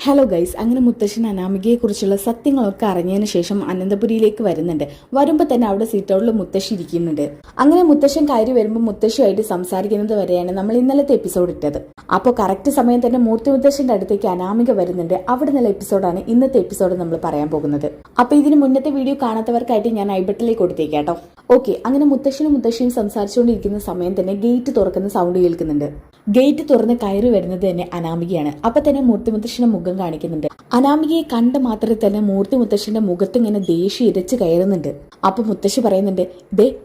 Hello guys, അങ്ങനെ മുത്തശ്ശൻ അനാമികയെക്കുറിച്ചുള്ള സത്യങ്ങളൊക്കെ അറിഞ്ഞതിന് ശേഷം അനന്തപുരിയിലേക്ക് വരുന്നുണ്ട്. വരുമ്പോൾ തന്നെ അവിടെ സീറ്റൗട്ടിൽ മുത്തശ്ശി ഇരിക്കുന്നുണ്ട്. അങ്ങനെ മുത്തശ്ശൻ കയറി വരുമ്പോൾ മുത്തശ്ശിയായിട്ട് സംസാരിക്കുന്നത് വരെയാണ് നമ്മൾ ഇന്നലത്തെ എപ്പിസോഡ് ഇട്ടത്. അപ്പോൾ കറക്റ്റ് സമയം തന്നെ മൂർത്തി മുത്തശ്ശന്റെ അടുത്തേക്ക് അനാമിക വരുന്നുണ്ട്. അവിടെ നിന്നുള്ള എപ്പിസോഡാണ് ഇന്നത്തെ എപ്പിസോഡ് നമ്മൾ പറയാൻ പോകുന്നത്. അപ്പോൾ ഇതിന് മുന്നത്തെ വീഡിയോ കാണാത്തവർക്കായിട്ട് ഞാൻ ഐബട്ടണിലേക്ക് കൊടുത്തേക്കാട്ടോ. ഓക്കെ, അങ്ങനെ മുത്തശ്ശിയും സംസാരിച്ചുകൊണ്ടിരിക്കുന്ന സമയം തന്നെ ഗേറ്റ് തുറക്കുന്ന സൗണ്ട് കേൾക്കുന്നുണ്ട്. ഗേറ്റ് തുറന്ന് കയറി വരുന്നത് തന്നെ അനാമികയാണ്. അപ്പൊ തന്നെ മൂർത്തി മുത്തശ്ശന്റെ മുഖം കാണിക്കുന്നുണ്ട്. അനാമികയെ കണ്ട മാത്രമേ തന്നെ മൂർത്തി മുത്തശ്ശന്റെ മുഖത്ത് ഇങ്ങനെ ദേഷ്യം ഇരച്ച് കയറുന്നുണ്ട്. അപ്പൊ മുത്തശ്ശി പറയുന്നുണ്ട്,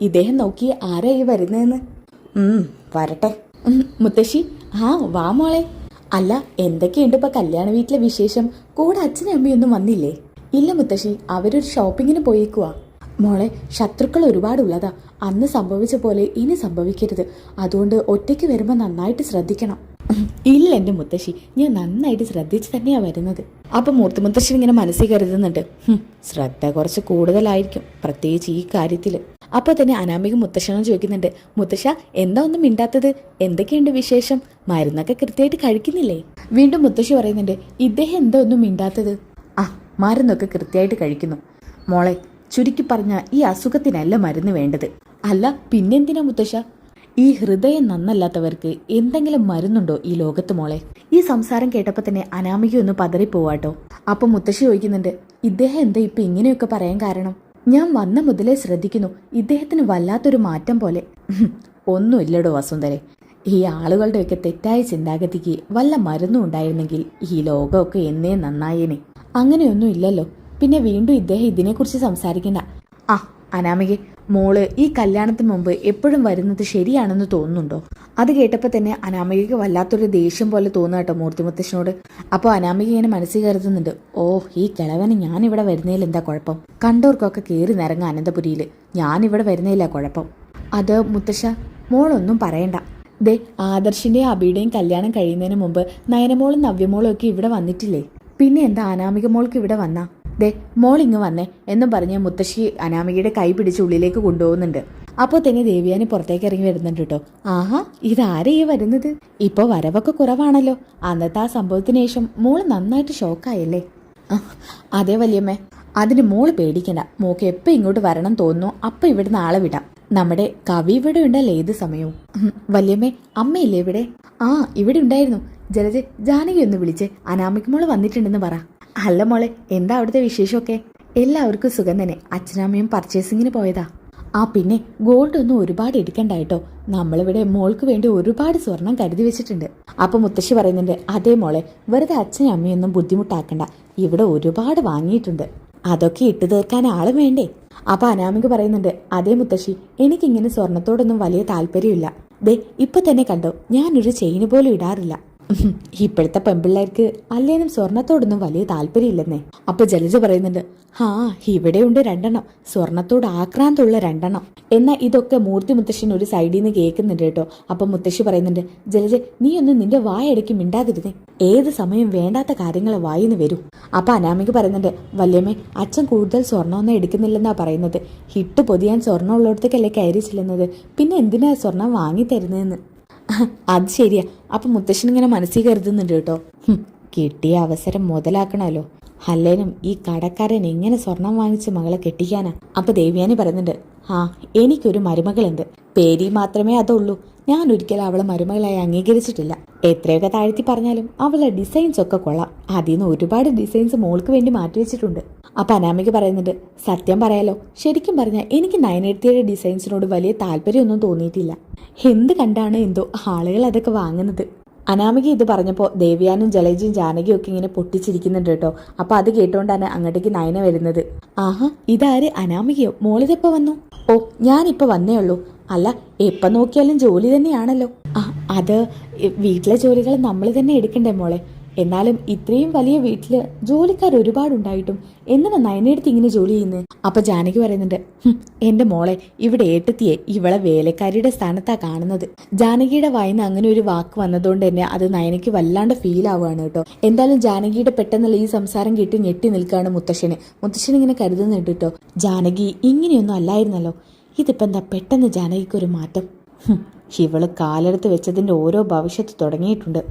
ഇദ്ദേഹം നോക്കി ആരാ ഈ വരുന്നതെന്ന്. വരട്ടെ. മുത്തശ്ശി, വാ മോളെ. അല്ല, എന്തൊക്കെയുണ്ട് ഇപ്പൊ കല്യാണ വീട്ടിലെ വിശേഷം? കൂടെ അച്ഛനും അമ്മയൊന്നും വന്നില്ലേ? ഇല്ല മുത്തശ്ശി, അവരൊരു ഷോപ്പിങ്ങിന് പോയേക്കുവാ. മോളെ, ശത്രുക്കൾ ഒരുപാടുള്ളതാ. അന്ന് സംഭവിച്ച പോലെ ഇനി സംഭവിക്കരുത്. അതുകൊണ്ട് ഒറ്റയ്ക്ക് വരുമ്പോൾ നന്നായിട്ട് ശ്രദ്ധിക്കണം. ഇല്ല എന്റെ മുത്തശ്ശി, ഞാൻ നന്നായിട്ട് ശ്രദ്ധിച്ച് തന്നെയാ വരുന്നത്. അപ്പൊ മൂർത്തി മുത്തശ്ശി ഇങ്ങനെ മനസ്സിൽ കരുതുന്നുണ്ട്, ശ്രദ്ധ കുറച്ച് കൂടുതലായിരിക്കും, പ്രത്യേകിച്ച് ഈ കാര്യത്തില്. അപ്പൊ തന്നെ അനാമിക മുത്തശ്ശനോട് ചോദിക്കുന്നുണ്ട്, മുത്തശ്ശ എന്താ ഒന്നും മിണ്ടാത്തത്? എന്തൊക്കെയുണ്ട് വിശേഷം? മരുന്നൊക്കെ കൃത്യമായിട്ട് കഴിക്കുന്നില്ലേ? വീണ്ടും മുത്തശ്ശി പറയുന്നുണ്ട്, ഇദ്ദേഹം എന്താ ഒന്നും മിണ്ടാത്തത്? മരുന്നൊക്കെ കൃത്യമായിട്ട് കഴിക്കുന്നു മോളെ. ചുരുക്കി പറഞ്ഞ ഈ അസുഖത്തിനല്ല മരുന്ന് വേണ്ടത്. അല്ല പിന്നെന്തിനാ മുത്തശ്ശ? ഈ ഹൃദയം നന്നല്ലാത്തവർക്ക് എന്തെങ്കിലും മരുന്നുണ്ടോ ഈ ലോകത്ത് മോളെ? ഈ സംസാരം കേട്ടപ്പോൾ തന്നെ അനാമിക ഒന്ന് പതറിപ്പോവാട്ടോ. അപ്പൊ മുത്തശ്ശി ചോദിക്കുന്നുണ്ട്, ഇദ്ദേഹം എന്താ ഇപ്പൊ ഇങ്ങനെയൊക്കെ പറയാൻ കാരണം? ഞാൻ വന്ന മുതലേ ശ്രദ്ധിക്കുന്നു, ഇദ്ദേഹത്തിന് വല്ലാത്തൊരു മാറ്റം പോലെ. ഒന്നുമില്ലടോ വസുന്ധരെ, ഈ ആളുകളുടെയൊക്കെ തെറ്റായ ചിന്താഗതിക്ക് വല്ല മരുന്നും ഉണ്ടായിരുന്നെങ്കിൽ ഈ ലോകമൊക്കെ എന്നേ നന്നായേനെ. അങ്ങനെയൊന്നും ഇല്ലല്ലോ. പിന്നെ വീണ്ടും ഇദ്ദേഹം ഇതിനെക്കുറിച്ച് സംസാരിക്കണ്ട. അനാമികെ, മോള് ഈ കല്യാണത്തിന് മുമ്പ് എപ്പോഴും വരുന്നത് ശരിയാണെന്ന് തോന്നുന്നുണ്ടോ? അത് കേട്ടപ്പോൾ തന്നെ അനാമികയ്ക്ക് വല്ലാത്തൊരു ദേഷ്യം പോലെ തോന്നുക കേട്ടോ മൂർത്തി മുത്തശ്ശനോട്. അപ്പോൾ അനാമിക ഇങ്ങനെ മനസ്സിൽ കരുതുന്നുണ്ട്, ഈ കിളവന് ഞാനിവിടെ വരുന്നതിൽ എന്താ കുഴപ്പം? കണ്ടവർക്കൊക്കെ കയറി നിറങ്ങ അനന്തപുരിയിൽ, ഞാനിവിടെ വരുന്നതില്ല കുഴപ്പം. അത് മുത്തശ്ശ, മോളൊന്നും പറയണ്ട. ആദർശിന്റെയും അബിയുടെയും കല്യാണം കഴിയുന്നതിന് മുമ്പ് നയനമോളും നവ്യമോളും ഒക്കെ ഇവിടെ വന്നിട്ടില്ലേ? പിന്നെ എന്താ അനാമിക മോൾക്ക് ഇവിടെ വന്നാ? മോളിങ്ങ് വന്നേ എന്നും പറഞ്ഞ് മുത്തശ്ശി അനാമികയുടെ കൈ പിടിച്ച് ഉള്ളിലേക്ക് കൊണ്ടുപോകുന്നുണ്ട്. അപ്പോൾ തന്നെ ദേവ്യാനി പുറത്തേക്ക് ഇറങ്ങി വരുന്നുണ്ട് കേട്ടോ. ഇതാരെയാ വരുന്നത്? ഇപ്പൊ വരവൊക്കെ കുറവാണല്ലോ. അന്നത്തെ ആ സംഭവത്തിന് ശേഷം മോള് നന്നായിട്ട് ഷോക്കായല്ലേ? അതെ വല്യമ്മേ, അതിന് മോള് പേടിക്കണ്ട. മോക്ക് എപ്പോൾ ഇങ്ങോട്ട് വരണം തോന്നുന്നു അപ്പൊ ഇവിടുന്ന് ആളെ വിടാം. നമ്മുടെ കവി ഇവിടെ ഉണ്ടല്ലേ ഏത് സമയവും. വല്യമ്മേ, അമ്മയില്ലേ ഇവിടെ? ഇവിടെ ഉണ്ടായിരുന്നു. ജലജ, ജാനകി ഒന്ന് വിളിച്ചേ, അനാമിക മോള് വന്നിട്ടുണ്ടെന്ന് പറ. അല്ല മോളെ, എന്താ അവിടുത്തെ വിശേഷമൊക്കെ? എല്ലാവർക്കും സുഖം തന്നെ. അച്ഛനമ്മയും പർച്ചേസിങ്ങിന് പോയതാ. പിന്നെ ഗോൾഡ് ഒന്നും ഒരുപാട് എടുക്കണ്ടായിട്ടോ. നമ്മളിവിടെ മോൾക്ക് വേണ്ടി ഒരുപാട് സ്വർണം കരുതി വെച്ചിട്ടുണ്ട്. അപ്പൊ മുത്തശ്ശി പറയുന്നുണ്ട്, അതേ മോളെ, വെറുതെ അച്ഛനും അമ്മയൊന്നും ബുദ്ധിമുട്ടാക്കണ്ട. ഇവിടെ ഒരുപാട് വാങ്ങിയിട്ടുണ്ട്. അതൊക്കെ ഇട്ടു തീർക്കാൻ ആളും വേണ്ടേ? അപ്പൊ അനാമിക പറയുന്നുണ്ട്, അതേ മുത്തശ്ശി, എനിക്കിങ്ങനെ സ്വർണത്തോടൊന്നും വലിയ താല്പര്യമില്ല. ഇപ്പൊ തന്നെ കണ്ടോ, ഞാനൊരു ചെയിന് പോലും ഇടാറില്ല. ഇപ്പോഴത്തെ പെൺപിള്ളേർക്ക് അല്ലേനും സ്വർണത്തോടൊന്നും വലിയ താല്പര്യമില്ലെന്നേ. അപ്പൊ ജലജ പറയുന്നുണ്ട്, ഇവിടെയുണ്ട് 2 സ്വർണത്തോട് ആക്രാന്തമുള്ള 2. എന്നാൽ ഇതൊക്കെ മൂർത്തി മുത്തശ്ശൻ ഒരു സൈഡിൽ നിന്ന് കേൾക്കുന്നുണ്ട് കേട്ടോ. അപ്പൊ മുത്തശ്ശി പറയുന്നുണ്ട്, ജലജ, നീ ഒന്ന് നിന്റെ വായടയ്ക്ക് മിണ്ടാതിരുന്നേ. ഏത് സമയം വേണ്ടാത്ത കാര്യങ്ങൾ വായിന്ന് വരൂ. അപ്പൊ അനാമിക പറയുന്നുണ്ട്, വല്യമ്മേ, അച്ഛൻ കൂടുതൽ സ്വർണ്ണമൊന്നും എടുക്കുന്നില്ലെന്നാ പറയുന്നത്. ഹിട്ട് പൊതിയാൻ സ്വർണ്ണം ഉള്ളിടത്തേക്കല്ലേ കയറി ചെല്ലുന്നത്. പിന്നെ എന്തിനാ സ്വർണം വാങ്ങി തരുന്നതെന്ന്. അത് ശരിയാ. അപ്പൊ മുത്തശ്ശൻ ഇങ്ങനെ മനസ്സിൽ കരുതുന്നുണ്ട് കേട്ടോ. കിട്ടിയ അവസരം മുതലാക്കണമല്ലോ. അല്ലേനും ഈ കടക്കാരൻ എങ്ങനെ സ്വർണം വാങ്ങിച്ച് മകളെ കെട്ടിക്കാനാ? അപ്പൊ ദേവ്യാനി പറയുന്നുണ്ട്, എനിക്കൊരു മരുമകളുണ്ട്. പേരി മാത്രമേ അതുള്ളൂ. ഞാൻ ഒരിക്കലും അവളെ മരുമകളായി അംഗീകരിച്ചിട്ടില്ല. എത്രയൊക്കെ താഴ്ത്തി പറഞ്ഞാലും അവളുടെ ഡിസൈൻസ് ഒക്കെ കൊള്ളാം. അതിൽ നിന്ന് ഒരുപാട് ഡിസൈൻസ് മോൾക്ക് വേണ്ടി മാറ്റിവെച്ചിട്ടുണ്ട്. അപ്പൊ അനാമിക പറയുന്നുണ്ട്, സത്യം പറയാലോ, ശരിക്കും പറഞ്ഞാൽ എനിക്ക് 980 ഡിസൈൻസിനോട് വലിയ താല്പര്യമൊന്നും തോന്നിയിട്ടില്ല. എന്ത് കണ്ടാണ് എന്തോ ആളുകൾ അതൊക്കെ വാങ്ങുന്നത്. അനാമിക ഇത് പറഞ്ഞപ്പോൾ ദേവ്യാനും ജലജയും ജാനകിയും ഒക്കെ ഇങ്ങനെ പൊട്ടിച്ചിരിക്കുന്നുണ്ട് കേട്ടോ. അപ്പൊ അത് കേട്ടോണ്ടാണ് അങ്ങോട്ടേക്ക് നയന വരുന്നത്. ഇതാര്, അനാമികയോ? മോളിതെപ്പോ വന്നു? ഞാനിപ്പോ വന്നേ ഉള്ളൂ. അല്ല, എപ്പം നോക്കിയാലും ജോലി തന്നെയാണല്ലോ. അത് വീട്ടിലെ ജോലികൾ നമ്മൾ തന്നെ എടുക്കണ്ടേ മോളെ? എന്നാലും ഇത്രയും വലിയ വീട്ടില് ജോലിക്കാർ ഒരുപാടുണ്ടായിട്ടും എന്തിനാ നയനയെടുത്ത് ഇങ്ങനെ ജോലി ചെയ്യുന്നത്? അപ്പൊ ജാനകി പറയുന്നുണ്ട്, എന്റെ മോളെ, ഇവിടെ ഏട്ടത്തിയെ ഇവളെ വേലക്കാരിയുടെ സ്ഥാനത്താ കാണുന്നത്. ജാനകിയുടെ വായിന്ന് അങ്ങനെ ഒരു വാക്ക് വന്നതുകൊണ്ട് തന്നെ അത് നയനയ്ക്ക് വല്ലാണ്ട് ഫീൽ ആവുകയാണ് കേട്ടോ. എന്തായാലും ജാനകിയുടെ പെട്ടെന്നുള്ള ഈ സംസാരം കേട്ട് ഞെട്ടി നിൽക്കുകയാണ് മുത്തശ്ശൻ ഇങ്ങനെ കരുതുന്നുണ്ട് കേട്ടോ. ജാനകി ഇങ്ങനെയൊന്നും അല്ലായിരുന്നല്ലോ, ഇതിപ്പോ എന്താ പെട്ടെന്ന് ജാനകിക്കൊരു മാറ്റം? ഇവള് കാലെടുത്ത് വെച്ചതിന്റെ ഓരോ ഭവിഷ്യത്ത് തുടങ്ങിയിട്ടുണ്ട്.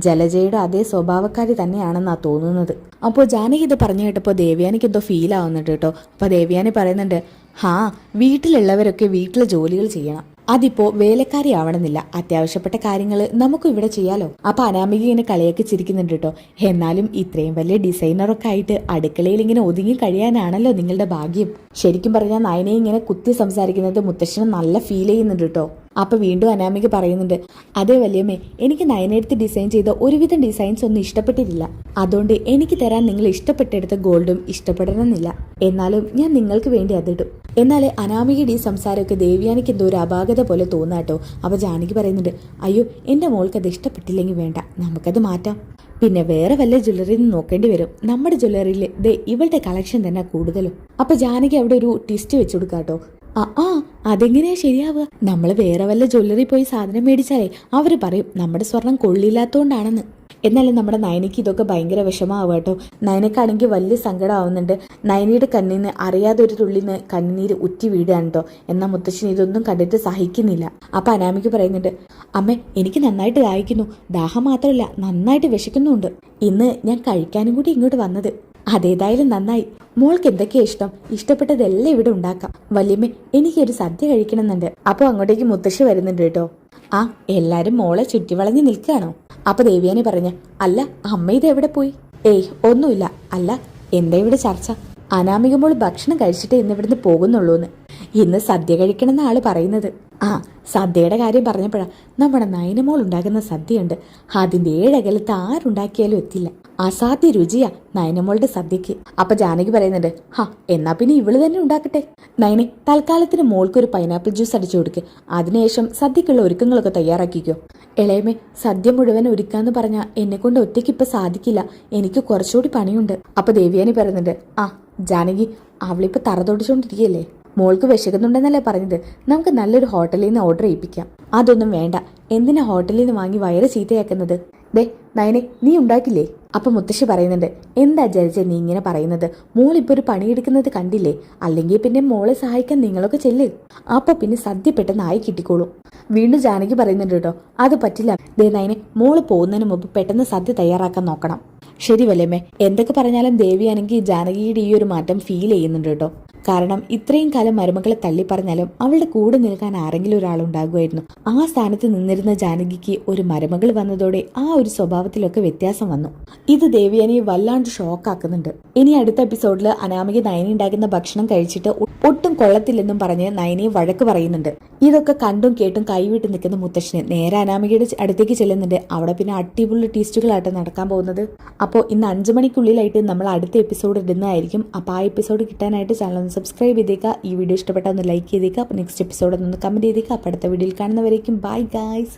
ജലജയുടെ അതേ സ്വഭാവക്കാരി തന്നെയാണെന്നാ തോന്നുന്നത്. അപ്പോൾ ജാനകി ഇത് പറഞ്ഞു കേട്ടപ്പോൾ ദേവയാനിക്ക് എന്തോ ഫീൽ ആവുന്നുണ്ട് കേട്ടോ. അപ്പോൾ ദേവയാനി പറയുന്നുണ്ട്, വീട്ടിലുള്ളവരൊക്കെ വീട്ടിലെ ജോലികൾ ചെയ്യണം, അതിപ്പോ വേലക്കാരി ആവണമെന്നില്ല, അത്യാവശ്യപ്പെട്ട കാര്യങ്ങൾ നമുക്കും ഇവിടെ ചെയ്യാലോ. അപ്പൊ അനാമിക ഇങ്ങനെ കളിയൊക്കെ ചിരിക്കുന്നുണ്ട് കേട്ടോ. എന്നാലും ഇത്രയും വലിയ ഡിസൈനറൊക്കെ ആയിട്ട് അടുക്കളയിൽ ഇങ്ങനെ ഒതുങ്ങി കഴിയാനാണല്ലോ നിങ്ങളുടെ ഭാഗ്യം. ശരിക്കും പറഞ്ഞാൽ നയനെ ഇങ്ങനെ കുത്തി സംസാരിക്കുന്നത് മുത്തശ്ശന് നല്ല ഫീൽ ചെയ്യുന്നുണ്ട് കേട്ടോ. അപ്പൊ വീണ്ടും അനാമിക പറയുന്നുണ്ട്, അതേ വല്യമ്മേ, എനിക്ക് നയനെടുത്ത് ഡിസൈൻ ചെയ്ത ഒരുവിധം ഡിസൈൻസ് ഒന്നും ഇഷ്ടപ്പെട്ടിട്ടില്ല. അതുകൊണ്ട് എനിക്ക് തരാൻ നിങ്ങൾ ഇഷ്ടപ്പെട്ടെടുത്ത ഗോൾഡും ഇഷ്ടപ്പെടണമെന്നില്ല. എന്നാലും ഞാൻ നിങ്ങൾക്ക് വേണ്ടി അതിടും. എന്നാൽ അനാമികയുടെ ഈ സംസാരമൊക്കെ ദേവയാനിക്ക് എന്തോ ഒരു അപാകത പോലെ തോന്നാട്ടോ. അപ്പൊ ജാനകി പറയുന്നുണ്ട്, അയ്യോ എന്റെ മോൾക്ക് അത് ഇഷ്ടപ്പെട്ടില്ലെങ്കിൽ വേണ്ട, നമുക്കത് മാറ്റാം. പിന്നെ വേറെ വല്ല ജ്വല്ലറിയിൽ നിന്ന് നോക്കേണ്ടി വരും. നമ്മുടെ ജ്വല്ലറിയിൽ ഇവളുടെ കളക്ഷൻ തന്നെ കൂടുതലും. അപ്പൊ ജാനകി അവിടെ ഒരു ട്വിസ്റ്റ് വെച്ചു കൊടുക്കാട്ടോ. അതെങ്ങനെയാ ശരിയാവുക? നമ്മൾ വേറെ വല്ല ജ്വല്ലറി പോയി സാധനം മേടിച്ചാലേ അവര് പറയും നമ്മുടെ സ്വർണം കൊള്ളില്ലാത്തോണ്ടാണെന്ന്. എന്നാലും നമ്മുടെ നയനയ്ക്ക് ഇതൊക്കെ ഭയങ്കര വിഷമാവുക കേട്ടോ. നയനക്കാണെങ്കിൽ വലിയ സങ്കടം ആവുന്നുണ്ട്. നയനയുടെ കണ്ണിന്ന് അറിയാതെ ഒരു തുള്ളിന്ന് കണ്ണുനീര് ഉറ്റി വീടുകയാണ് കേട്ടോ. എന്നാൽ മുത്തശ്ശൻ ഇതൊന്നും കണ്ടിട്ട് സഹിക്കുന്നില്ല. അപ്പൊ അനാമിക്ക് പറയുന്നുണ്ട്, അമ്മേ എനിക്ക് നന്നായിട്ട് ദാഹിക്കുന്നു, ദാഹം മാത്രമല്ല നന്നായിട്ട് വിശക്കുന്നുണ്ട്. ഇന്ന് ഞാൻ കഴിക്കാനും കൂടി ഇങ്ങോട്ട് വന്നത്. അതേതായാലും നന്നായി. മോൾക്ക് എന്തൊക്കെയാ ഇഷ്ടം? ഇഷ്ടപ്പെട്ടതെല്ലാം ഇവിടെ ഉണ്ടാക്കാം. വല്യമ്മേ എനിക്കൊരു സദ്യ കഴിക്കണമെന്നുണ്ട്. അപ്പൊ അങ്ങോട്ടേക്ക് മുത്തശ്ശി വരുന്നുണ്ട് കേട്ടോ. എല്ലാരും മോളെ ചുറ്റി വളഞ്ഞു നിൽക്കുകയാണോ? അപ്പൊ ദേവയാനി പറഞ്ഞ, അല്ല അമ്മ ഇത് എവിടെ പോയി? ഒന്നുമില്ല. അല്ല എന്താ ഇവിടെ ചർച്ച? അനാമിക മോൾ ഭക്ഷണം കഴിച്ചിട്ട് ഇന്ന് ഇവിടുന്ന് പോകുന്നുള്ളൂന്ന്. ഇന്ന് സദ്യ കഴിക്കണമെന്ന ആള് പറയുന്നത്. സദ്യയുടെ കാര്യം പറഞ്ഞപ്പോഴാ നമ്മുടെ നയനമോൾ ഉണ്ടാക്കുന്ന സദ്യയുണ്ട്, അതിന്റെ ഏഴകലത്ത് ആരുണ്ടാക്കിയാലും എത്തില്ല. അസാധ്യ രുചിയാ നയനമോളുടെ സദ്യക്ക്. അപ്പൊ ജാനകി പറയുന്നുണ്ട്, എന്നാ പിന്നെ ഇവള് തന്നെ ഉണ്ടാക്കട്ടെ. നയനെ തൽക്കാലത്തിന് മോൾക്കൊരു പൈനാപ്പിൾ ജ്യൂസ് അടിച്ചു കൊടുക്ക്. അതിനുശേഷം സദ്യക്കുള്ള ഒരുക്കങ്ങളൊക്കെ തയ്യാറാക്കിക്കോ. ഇളയമേ സദ്യ മുഴുവൻ ഒരുക്കാന്ന് പറഞ്ഞാൽ എന്നെ കൊണ്ട് ഒറ്റയ്ക്ക് ഇപ്പൊ സാധിക്കില്ല, എനിക്ക് കുറച്ചുകൂടി പണിയുണ്ട്. അപ്പൊ ദേവയാനി പറയുന്നുണ്ട്, ജാനകി അവളിപ്പോ തറ തൊടിച്ചോണ്ടിരിക്കല്ലേ, മോൾക്ക് വിശക്കുന്നുണ്ടെന്നല്ലേ പറഞ്ഞത്, നമുക്ക് നല്ലൊരു ഹോട്ടലിൽ നിന്ന് ഓർഡർ ചെയ്യിപ്പിക്കാം. അതൊന്നും വേണ്ട, എന്തിനാ ഹോട്ടലിൽ നിന്ന് വാങ്ങി വയറ് ചീത്തയാക്കുന്നത്? നയനെ നീ ഉണ്ടാക്കില്ലേ? അപ്പൊ മുത്തശ്ശി പറയുന്നുണ്ട്, എന്താ ജലജ നീ ഇങ്ങനെ പറയുന്നത്? മോളിപ്പോ ഒരു പണിയെടുക്കുന്നത് കണ്ടില്ലേ? അല്ലെങ്കിൽ പിന്നെ മോളെ സഹായിക്കാൻ നിങ്ങളൊക്കെ ചെല്ല്. അപ്പൊ പിന്നെ സദ്യ പെട്ടെന്ന് ആയി കിട്ടിക്കോളും. വീണ്ടും ജാനകി പറയുന്നുണ്ട് കേട്ടോ, അത് പറ്റില്ല. നയനെ മോള് പോകുന്നതിന് മുമ്പ് പെട്ടെന്ന് സദ്യ തയ്യാറാക്കാൻ നോക്കണം. ശരി വല്യമ്മേ. എന്തൊക്കെ പറഞ്ഞാലും ദേവിയാണെങ്കിൽ ജാനകിയുടെ ഈ ഒരു മാറ്റം ഫീൽ ചെയ്യുന്നുണ്ട് കേട്ടോ. കാരണം ഇത്രയും കാലം മരുമകളെ തള്ളി പറഞ്ഞാലും അവളുടെ കൂടെ നിൽക്കാൻ ആരെങ്കിലും ഒരാളുണ്ടാകുമായിരുന്നു. ആ സ്ഥാനത്ത് നിന്നിരുന്ന ജാനകിക്ക് ഒരു മരുമകൾ വന്നതോടെ ആ ഒരു സ്വഭാവത്തിലൊക്കെ വ്യത്യാസം വന്നു. ഇത് ദേവിയാനിയെ വല്ലാണ്ട് ഷോക്കാക്കുന്നുണ്ട്. ഇനി അടുത്ത എപ്പിസോഡിൽ അനാമിക നയനി ഉണ്ടാക്കുന്ന ഭക്ഷണം കഴിച്ചിട്ട് ഒട്ടും കൊള്ളത്തില്ലെന്നും പറഞ്ഞ് നയനിയെ വഴക്ക് പറയുന്നുണ്ട്. ഇതൊക്കെ കണ്ടും കേട്ടും കൈവിട്ട് നിൽക്കുന്ന മുത്തശ്ശന് നേരെ അനാമികയുടെ അടുത്തേക്ക് ചെല്ലുന്നുണ്ട്. അവിടെ പിന്നെ അടിപൊളി ടീസ്റ്റുകളായിട്ട് നടക്കാൻ പോകുന്നത്. അപ്പോൾ ഇന്ന് 5 മണിക്കുള്ളിലായിട്ട് നമ്മൾ അടുത്ത എപ്പിസോഡ് ഇടുന്നതായിരിക്കും. അപ്പോൾ ആ എപ്പിസോഡ് കിട്ടാനായിട്ട് ചാനൽ സബ്സ്ക്രൈബ് ചെയ്തേക്കുക. ഈ വീഡിയോ ഇഷ്ടപ്പെട്ടാൽ ഒന്ന് ലൈക്ക് ചെയ്തേക്കുക. അപ്പോൾ നെക്സ്റ്റ് എപ്പിസോഡ് ഒന്ന് കമന്റ് ചെയ്തേക്കുക. അപ്പോൾ അടുത്ത വീഡിയോയിൽ കാണുന്നവരേക്കും ബൈ ഗൈസ്.